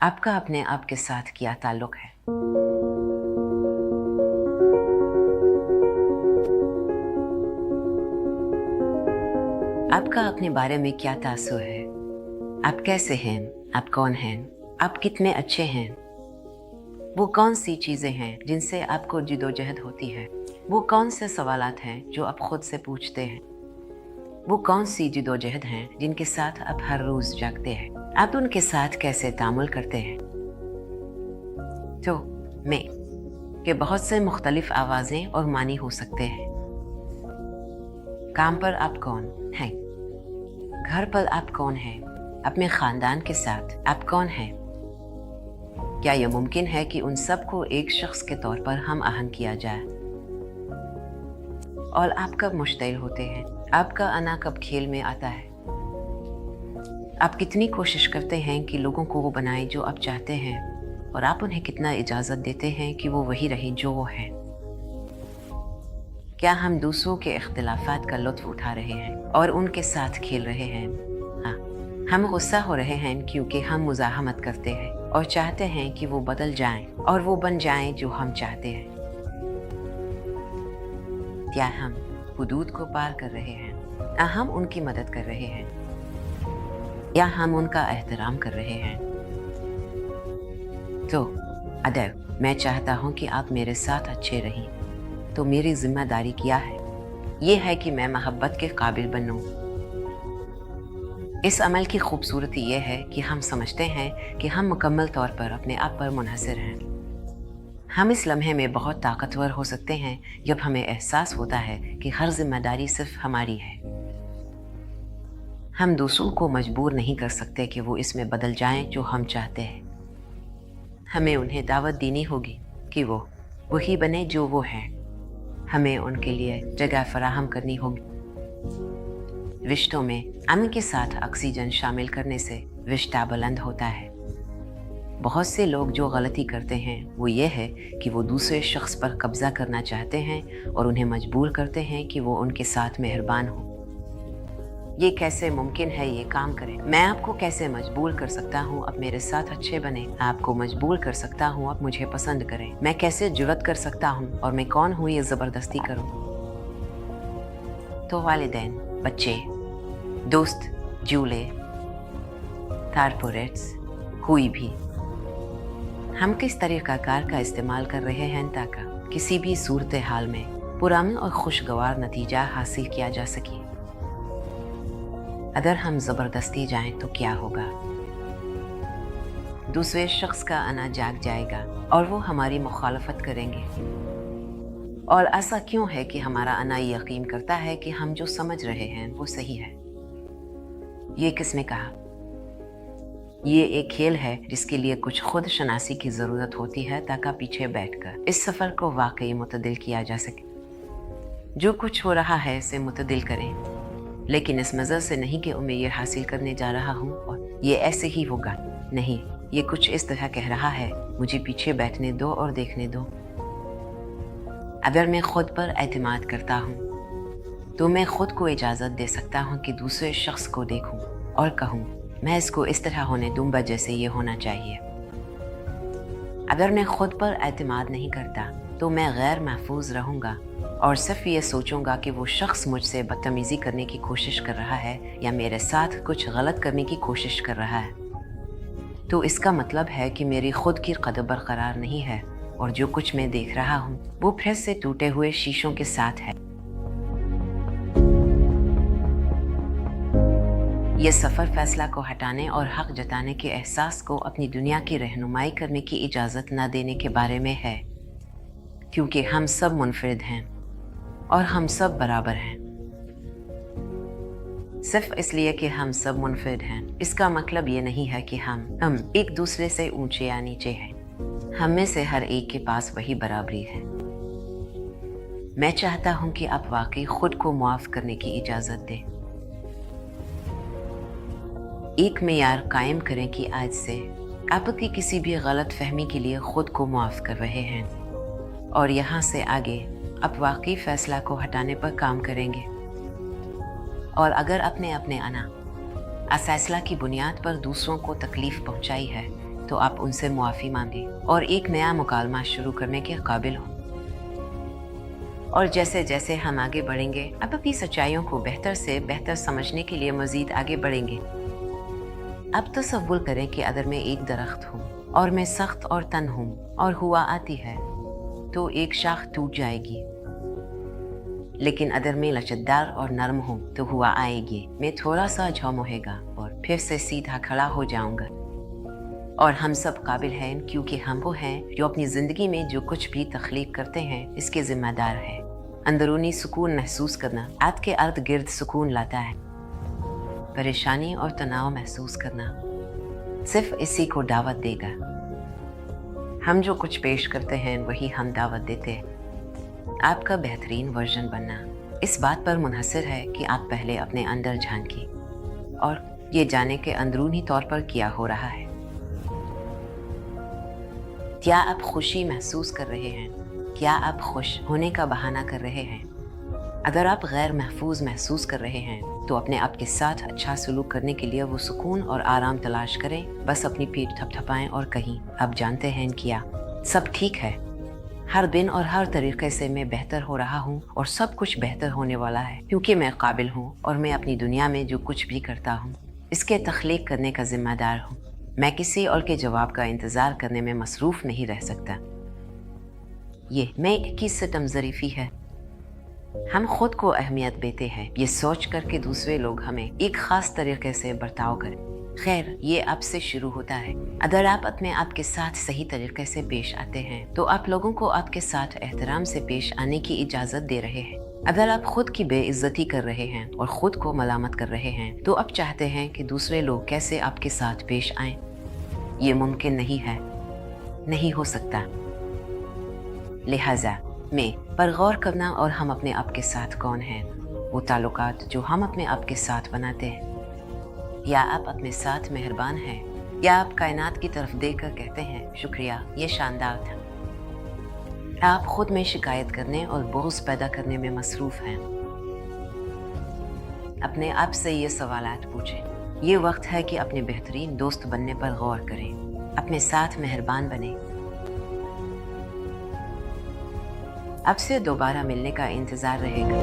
आपका अपने आप के साथ क्या ताल्लुक है? आपका अपने बारे में क्या तासुर है? आप कैसे हैं? आप कौन हैं? आप कितने अच्छे हैं? वो कौन सी चीज़ें हैं जिनसे आपको जिदोजहद होती है? वो कौन से सवालात हैं जो आप खुद से पूछते हैं? वो कौन सी जिदोजहद हैं जिनके साथ आप हर रोज़ जागते हैं? आप उनके साथ कैसे तामुल करते हैं? तो मैं के बहुत से मुख्तलिफ आवाज़ें और मानी हो सकते हैं। काम पर आप कौन हैं? घर पर आप कौन हैं? अपने ख़ानदान के साथ आप कौन हैं? क्या यह मुमकिन है कि उन सब को एक शख्स के तौर पर हम आहंग किया जाए? और आप कब मुश्तइल होते हैं? आपका अना कब खेल में आता है? आप कितनी कोशिश करते हैं कि लोगों को वो बनाएं जो आप चाहते हैं, और आप उन्हें कितना इजाज़त देते हैं कि वो वही रहें जो वो हैं? क्या हम दूसरों के इख्तिलाफ़ात का लुत्फ़ उठा रहे हैं और उनके साथ खेल रहे हैं? हाँ, हम गुस्सा हो रहे हैं क्योंकि हम मुज़ाहमत करते हैं और चाहते हैं कि वो बदल जाएं और वो बन जाएं जो हम चाहते हैं। क्या हम हुदूद को पार कर रहे हैं या हम उनकी मदद कर रहे हैं, या हम उनका एहतराम कर रहे हैं? तो अदर मैं चाहता हूँ कि आप मेरे साथ अच्छे रहें, तो मेरी जिम्मेदारी क्या है? ये है कि मैं मोहब्बत के काबिल बनूं। इस अमल की खूबसूरती ये है कि हम समझते हैं कि हम मुकम्मल तौर पर अपने आप पर मुनहसर हैं। हम इस लम्हे में बहुत ताकतवर हो सकते हैं जब हमें एहसास होता है कि हर जिम्मेदारी सिर्फ हमारी है। हम दूसरों को मजबूर नहीं कर सकते कि वो इसमें बदल जाएं जो हम चाहते हैं। हमें उन्हें दावत देनी होगी कि वो वही बने जो वो हैं। हमें उनके लिए जगह फराहम करनी होगी। रिश्तों में अमन के साथ ऑक्सीजन शामिल करने से रिश्ता बुलंद होता है। बहुत से लोग जो गलती करते हैं वो ये है कि वो दूसरे शख्स पर कब्जा करना चाहते हैं और उन्हें मजबूर करते हैं कि वो उनके साथ मेहरबान हो। ये कैसे मुमकिन है ये काम करें? मैं आपको कैसे मजबूर कर सकता हूँ अब मेरे साथ अच्छे बने? आपको मजबूर कर सकता हूँ अब मुझे पसंद करें? मैं कैसे जुर्रत कर सकता हूँ, और मैं कौन हूँ ये ज़बरदस्ती करूँ? तो वालिदैन, बच्चे, दोस्त, जूले, कारपोरेट्स, कोई भी, हम किस तरीक़ाकार का इस्तेमाल कर रहे हैं ताकि किसी भी सूरत हाल में पुरअमन और खुशगवार नतीजा हासिल किया जा सके? अगर हम ज़बरदस्ती जाएं तो क्या होगा? दूसरे शख्स का अना जाग जाएगा और वो हमारी मुखालफत करेंगे। और ऐसा क्यों है कि हमारा अना यकीन करता है कि हम जो समझ रहे हैं वो सही है? ये किसने कहा? ये एक खेल है जिसके लिए कुछ खुद शनासी की ज़रूरत होती है ताकि पीछे बैठकर इस सफ़र को वाकई मुतदिल किया जा सके। जो कुछ हो रहा है इसे मुतदिल करें, लेकिन इस मज़र से नहीं कि मैं ये हासिल करने जा रहा हूँ और ये ऐसे ही होगा। नहीं, ये कुछ इस तरह कह रहा है, मुझे पीछे बैठने दो और देखने दो। अगर मैं खुद पर एतमाद करता हूँ तो मैं खुद को इजाज़त दे सकता हूँ कि दूसरे शख्स को देखूँ और कहूँ मैं इसको इस तरह होने दूँगा जैसे ये होना चाहिए। अगर मैं खुद पर एतमाद नहीं करता तो मैं गैर महफूज रहूँगा और सिर्फ ये सोचूंगा कि वो शख्स मुझसे बदतमीज़ी करने की कोशिश कर रहा है या मेरे साथ कुछ गलत करने की कोशिश कर रहा है। तो इसका मतलब है कि मेरी खुद की कदर बरकरार नहीं है और जो कुछ मैं देख रहा हूँ वो फिर से टूटे हुए शीशों के साथ है। ये सफ़र फैसला को हटाने और हक जताने के एहसास को अपनी दुनिया की रहनुमाई करने की इजाज़त न देने के बारे में है, क्योंकि हम सब मुनफरिद हैं और हम सब बराबर हैं। सिर्फ इसलिए कि हम सब मुनफरिद हैं, इसका मतलब ये नहीं है कि हम एक दूसरे से ऊंचे या नीचे हैं। हम में से हर एक के पास वही बराबरी है। मैं चाहता हूं कि आप वाकई खुद को मुआफ़ करने की इजाज़त दें। एक मेयार कायम करें कि आज से आपकी किसी भी गलत फहमी के लिए खुद को मुआफ़ कर रहे हैं, और यहाँ से आगे आप वाकई फैसला को हटाने पर काम करेंगे। और अगर अपने अना फैसला की बुनियाद पर दूसरों को तकलीफ पहुंचाई है तो आप उनसे मुआफ़ी मांगें और एक नया मुकालमा शुरू करने के काबिल हो। और जैसे जैसे हम आगे बढ़ेंगे, अब अपनी सच्चाइयों को बेहतर से बेहतर समझने के लिए मज़ीद आगे बढ़ेंगे। अब तसव्वुर करें कि अगर मैं एक दरख्त हूँ और मैं सख्त और तन हूँ और हुआ आती है तो एक शाख टूट जाएगी, लेकिन अगर मैं लचकदार और नरम हूँ तो हुआ आएगी, मैं थोड़ा सा झौमोहेगा और फिर से सीधा खड़ा हो जाऊंगा। और हम सब काबिल हैं क्योंकि हम वो हैं जो अपनी ज़िंदगी में जो कुछ भी तख्लीक करते हैं इसके ज़िम्मेदार हैं। अंदरूनी सुकून महसूस करना आपके अर्द गिर्द सुकून लाता है। परेशानी और तनाव महसूस करना सिर्फ इसी को दावत देगा। हम जो कुछ पेश करते हैं वही हम दावत देते हैं। आपका बेहतरीन वर्जन बनना इस बात पर मुनहसर है कि आप पहले अपने अंदर झांकें और ये जाने के अंदरूनी तौर पर क्या हो रहा है। क्या आप खुशी महसूस कर रहे हैं? क्या आप खुश होने का बहाना कर रहे हैं? अगर आप गैर महफूज महसूस कर रहे हैं तो अपने आप के साथ अच्छा सलूक करने के लिए वो सुकून और आराम तलाश करें। बस अपनी पीठ थपथपाएं और कहीं आप जानते हैं क्या सब ठीक है। हर दिन और हर तरीके से मैं बेहतर हो रहा हूँ और सब कुछ बेहतर होने वाला है क्योंकि मैं काबिल हूँ और मैं अपनी दुनिया में जो कुछ भी करता हूँ इसके तख्लीक करने का जिम्मेदार हूँ। मैं किसी और के जवाब का इंतज़ार करने में मसरूफ़ नहीं रह सकता। ये मैं की सितम ज़रीफ़ी है। हम खुद को अहमियत देते हैं ये सोच कर कि दूसरे लोग हमें एक ख़ास तरीके से बर्ताव करें। खैर, ये अब से शुरू होता है। अगर आप अपने आप के साथ सही तरीके से पेश आते हैं तो आप लोगों को आपके साथ एहतराम से पेश आने की इजाज़त दे रहे हैं। अगर आप खुद की बेइज्जती कर रहे हैं और ख़ुद को मलामत कर रहे हैं तो आप चाहते हैं कि दूसरे लोग कैसे आपके साथ पेश आएं। ये मुमकिन नहीं है, नहीं हो सकता। लिहाजा मैं पर गौर करना और हम अपने आप के साथ कौन हैं, वो ताल्लुकात जो हम अपने आप के साथ बनाते हैं। या आप अपने साथ मेहरबान हैं या आप कायनात की तरफ देखकर कहते हैं शुक्रिया, ये शानदार था। आप खुद में शिकायत करने और बोझ पैदा करने में मसरूफ़ हैं। अपने आप से ये सवालात पूछें। ये वक्त है कि अपने बेहतरीन दोस्त बनने पर गौर करें। अपने साथ मेहरबान बने। अब से दोबारा मिलने का इंतज़ार रहेगा।